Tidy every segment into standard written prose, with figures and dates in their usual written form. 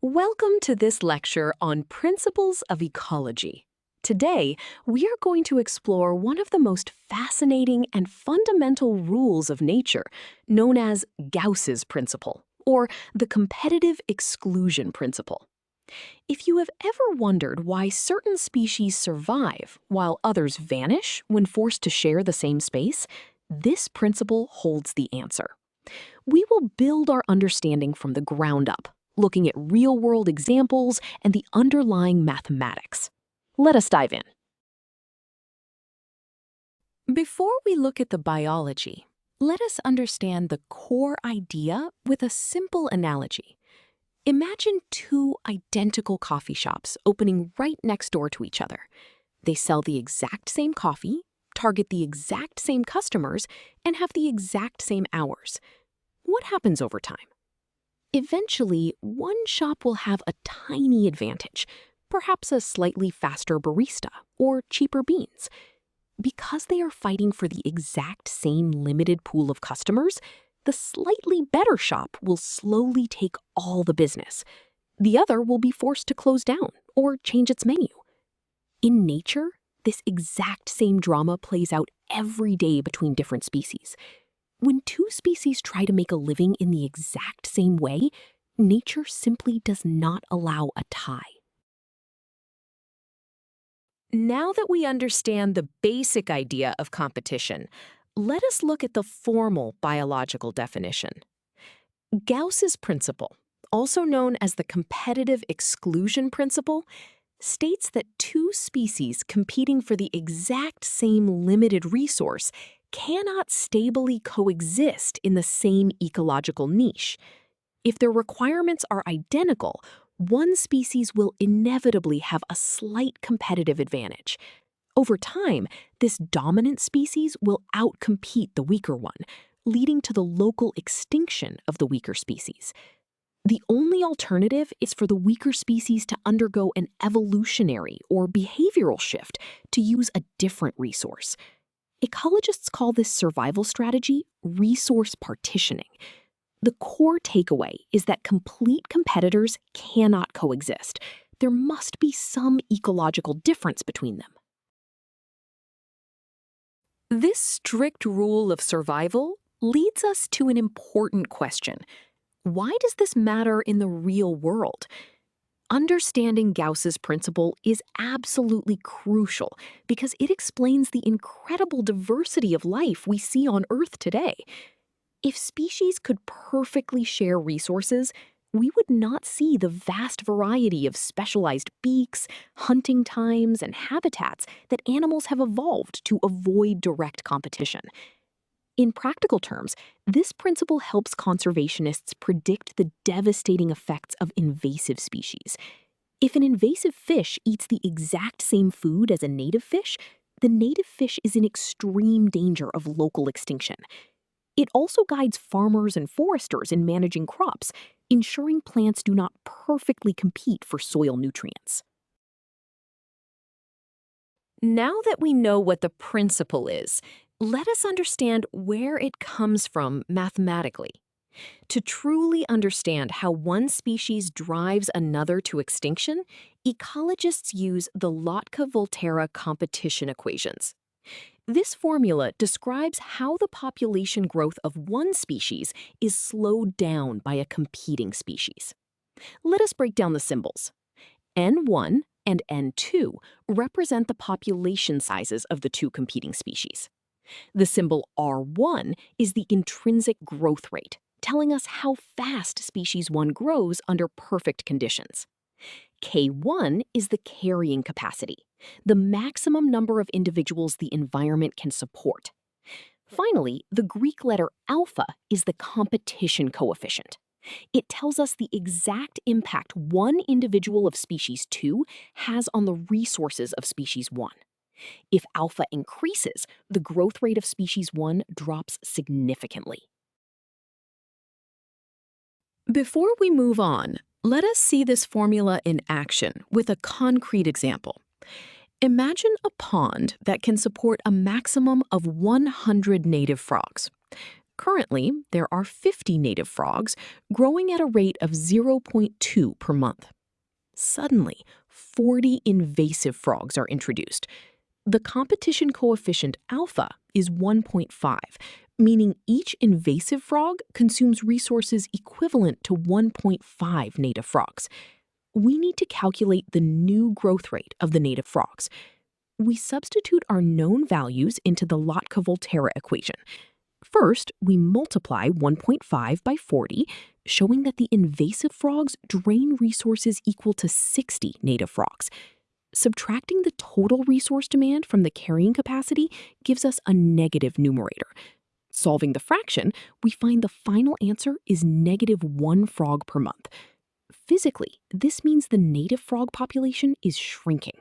Welcome to this lecture on Principles of Ecology. Today, we are going to explore one of the most fascinating and fundamental rules of nature, known as Gauss's principle, or the competitive exclusion principle. If you have ever wondered why certain species survive while others vanish when forced to share the same space, this principle holds the answer. We will build our understanding from the ground up, looking at real-world examples and the underlying mathematics. Let us dive in. Before we look at the biology, let us understand the core idea with a simple analogy. Imagine two identical coffee shops opening right next door to each other. They sell the exact same coffee, target the exact same customers, and have the exact same hours. What happens over time? Eventually, one shop will have a tiny advantage, perhaps a slightly faster barista or cheaper beans. Because they are fighting for the exact same limited pool of customers, the slightly better shop will slowly take all the business. The other will be forced to close down or change its menu. In nature, this exact same drama plays out every day between different species. When two species try to make a living in the exact same way, nature simply does not allow a tie. Now that we understand the basic idea of competition, let us look at the formal biological definition. Gauss's principle, also known as the competitive exclusion principle, states that two species competing for the exact same limited resource cannot stably coexist in the same ecological niche. If their requirements are identical, one species will inevitably have a slight competitive advantage. Over time, this dominant species will outcompete the weaker one, leading to the local extinction of the weaker species. The only alternative is for the weaker species to undergo an evolutionary or behavioral shift to use a different resource. Ecologists call this survival strategy resource partitioning. The core takeaway is that complete competitors cannot coexist. There must be some ecological difference between them. This strict rule of survival leads us to an important question. Why does this matter in the real world? Understanding Gauss's principle is absolutely crucial because it explains the incredible diversity of life we see on Earth today. If species could perfectly share resources, we would not see the vast variety of specialized beaks, hunting times, and habitats that animals have evolved to avoid direct competition. In practical terms, this principle helps conservationists predict the devastating effects of invasive species. If an invasive fish eats the exact same food as a native fish, the native fish is in extreme danger of local extinction. It also guides farmers and foresters in managing crops, ensuring plants do not perfectly compete for soil nutrients. Now that we know what the principle is, let us understand where it comes from mathematically. To truly understand how one species drives another to extinction, ecologists use the Lotka-Volterra competition equations. This formula describes how the population growth of one species is slowed down by a competing species. Let us break down the symbols. N1 and N2 represent the population sizes of the two competing species. The symbol R1 is the intrinsic growth rate, telling us how fast species 1 grows under perfect conditions. K1 is the carrying capacity, the maximum number of individuals the environment can support. Finally, the Greek letter alpha is the competition coefficient. It tells us the exact impact one individual of species 2 has on the resources of species 1. If alpha increases, the growth rate of species 1 drops significantly. Before we move on, let us see this formula in action with a concrete example. Imagine a pond that can support a maximum of 100 native frogs. Currently, there are 50 native frogs growing at a rate of 0.2 per month. Suddenly, 40 invasive frogs are introduced. The competition coefficient alpha is 1.5, meaning each invasive frog consumes resources equivalent to 1.5 native frogs. We need to calculate the new growth rate of the native frogs. We substitute our known values into the Lotka-Volterra equation. First, we multiply 1.5 by 40, showing that the invasive frogs drain resources equal to 60 native frogs. Subtracting the total resource demand from the carrying capacity gives us a negative numerator. Solving the fraction, we find the final answer is -1 frog per month. Physically, this means the native frog population is shrinking.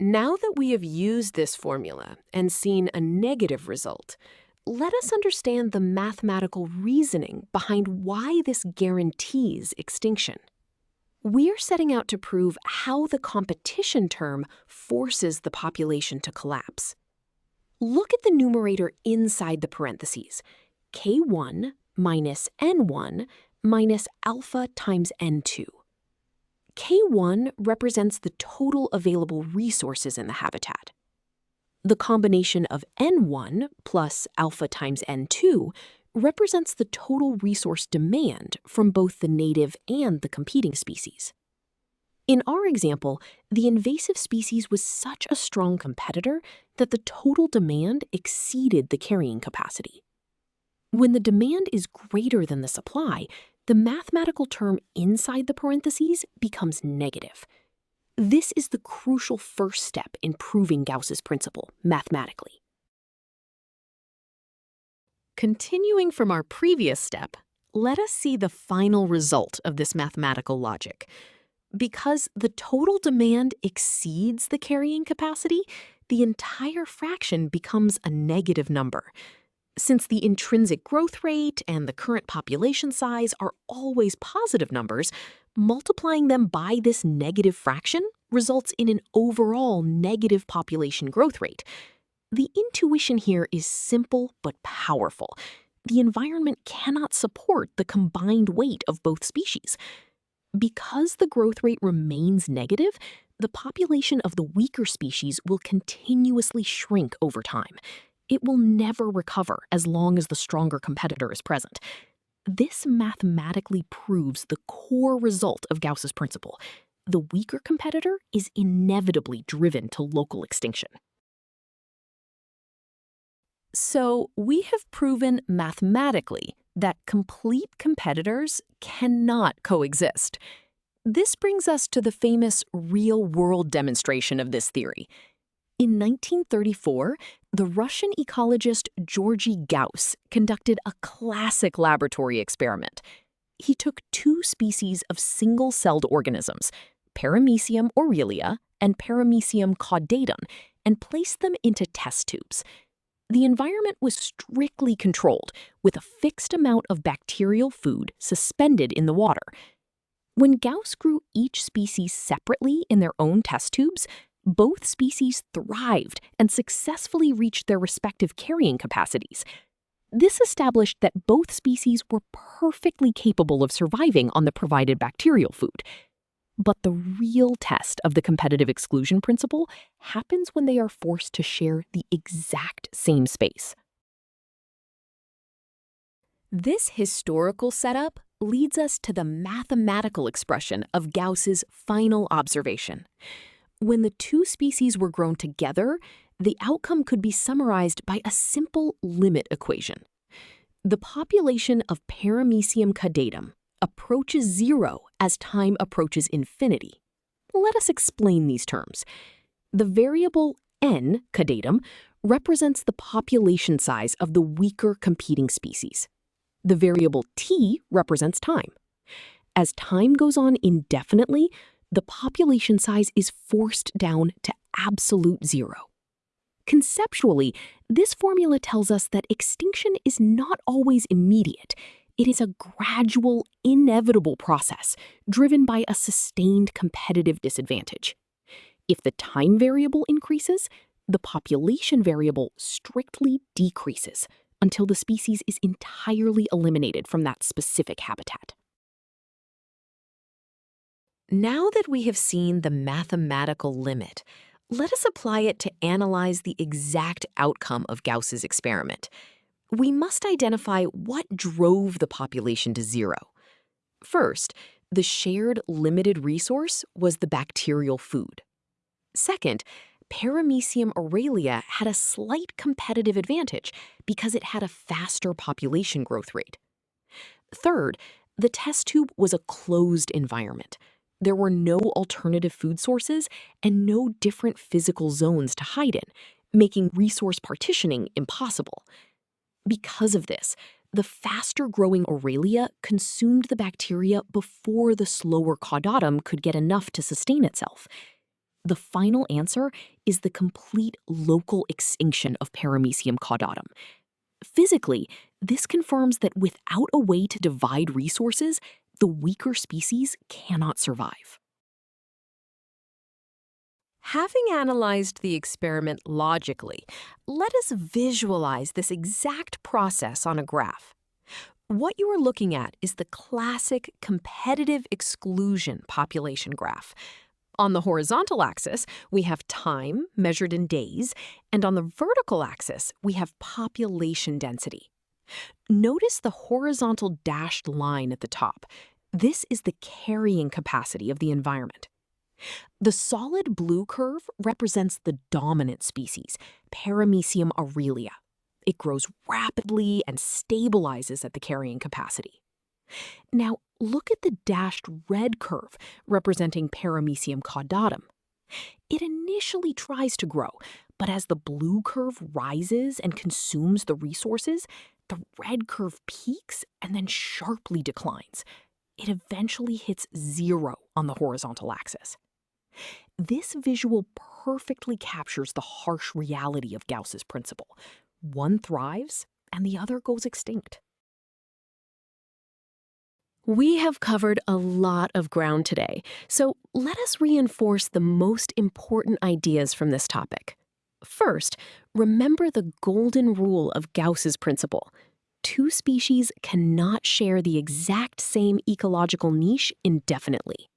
Now that we have used this formula and seen a negative result, let us understand the mathematical reasoning behind why this guarantees extinction. We're setting out to prove how the competition term forces the population to collapse. Look at the numerator inside the parentheses, K1 minus N1 minus alpha times N2. K1 represents the total available resources in the habitat. The combination of N1 plus alpha times N2 represents the total resource demand from both the native and the competing species. In our example, the invasive species was such a strong competitor that the total demand exceeded the carrying capacity. When the demand is greater than the supply, the mathematical term inside the parentheses becomes negative. This is the crucial first step in proving Gauss's principle mathematically. Continuing from our previous step, let us see the final result of this mathematical logic. Because the total demand exceeds the carrying capacity, the entire fraction becomes a negative number. Since the intrinsic growth rate and the current population size are always positive numbers, multiplying them by this negative fraction results in an overall negative population growth rate. The intuition here is simple but powerful. The environment cannot support the combined weight of both species. Because the growth rate remains negative, the population of the weaker species will continuously shrink over time. It will never recover as long as the stronger competitor is present. This mathematically proves the core result of Gauss's principle. The weaker competitor is inevitably driven to local extinction. So, we have proven mathematically that complete competitors cannot coexist. This brings us to the famous real-world demonstration of this theory. In 1934, the Russian ecologist Georgy Gause conducted a classic laboratory experiment. He took two species of single-celled organisms, Paramecium aurelia and Paramecium caudatum, and placed them into test tubes. The environment was strictly controlled, with a fixed amount of bacterial food suspended in the water. When Gause grew each species separately in their own test tubes, both species thrived and successfully reached their respective carrying capacities. This established that both species were perfectly capable of surviving on the provided bacterial food. But the real test of the competitive exclusion principle happens when they are forced to share the exact same space. This historical setup leads us to the mathematical expression of Gauss's final observation. When the two species were grown together, the outcome could be summarized by a simple limit equation. The population of Paramecium caudatum approaches zero as time approaches infinity. Let us explain these terms. The variable n caudatum represents the population size of the weaker competing species. The variable t represents time. As time goes on indefinitely, the population size is forced down to absolute zero. Conceptually, this formula tells us that extinction is not always immediate. It is a gradual, inevitable process driven by a sustained competitive disadvantage. If the time variable increases, the population variable strictly decreases until the species is entirely eliminated from that specific habitat. Now that we have seen the mathematical limit, let us apply it to analyze the exact outcome of Gauss's experiment. We must identify what drove the population to zero. First, the shared limited resource was the bacterial food. Second, Paramecium aurelia had a slight competitive advantage because it had a faster population growth rate. Third, the test tube was a closed environment. There were no alternative food sources and no different physical zones to hide in, making resource partitioning impossible. Because of this, the faster-growing aurelia consumed the bacteria before the slower caudatum could get enough to sustain itself. The final answer is the complete local extinction of Paramecium caudatum. Physically, this confirms that without a way to divide resources, the weaker species cannot survive. Having analyzed the experiment logically, let us visualize this exact process on a graph. What you are looking at is the classic competitive exclusion population graph. On the horizontal axis, we have time measured in days, and on the vertical axis, we have population density. Notice the horizontal dashed line at the top. This is the carrying capacity of the environment. The solid blue curve represents the dominant species, Paramecium aurelia. It grows rapidly and stabilizes at the carrying capacity. Now, look at the dashed red curve representing Paramecium caudatum. It initially tries to grow, but as the blue curve rises and consumes the resources, the red curve peaks and then sharply declines. It eventually hits zero on the horizontal axis. This visual perfectly captures the harsh reality of Gauss's principle. One thrives and the other goes extinct. We have covered a lot of ground today, so let us reinforce the most important ideas from this topic. First, remember the golden rule of Gauss's principle. Two species cannot share the exact same ecological niche indefinitely.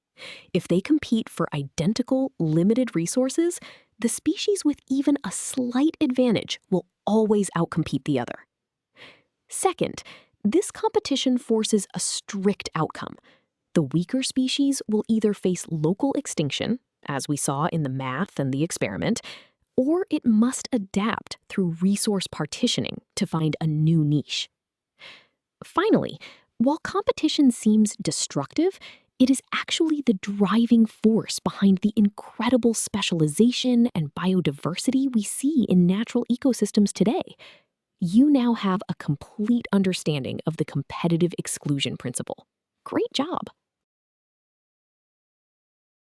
If they compete for identical, limited resources, the species with even a slight advantage will always outcompete the other. Second, this competition forces a strict outcome. The weaker species will either face local extinction, as we saw in the math and the experiment, or it must adapt through resource partitioning to find a new niche. Finally, while competition seems destructive, it is actually the driving force behind the incredible specialization and biodiversity we see in natural ecosystems today. You now have a complete understanding of the competitive exclusion principle. Great job!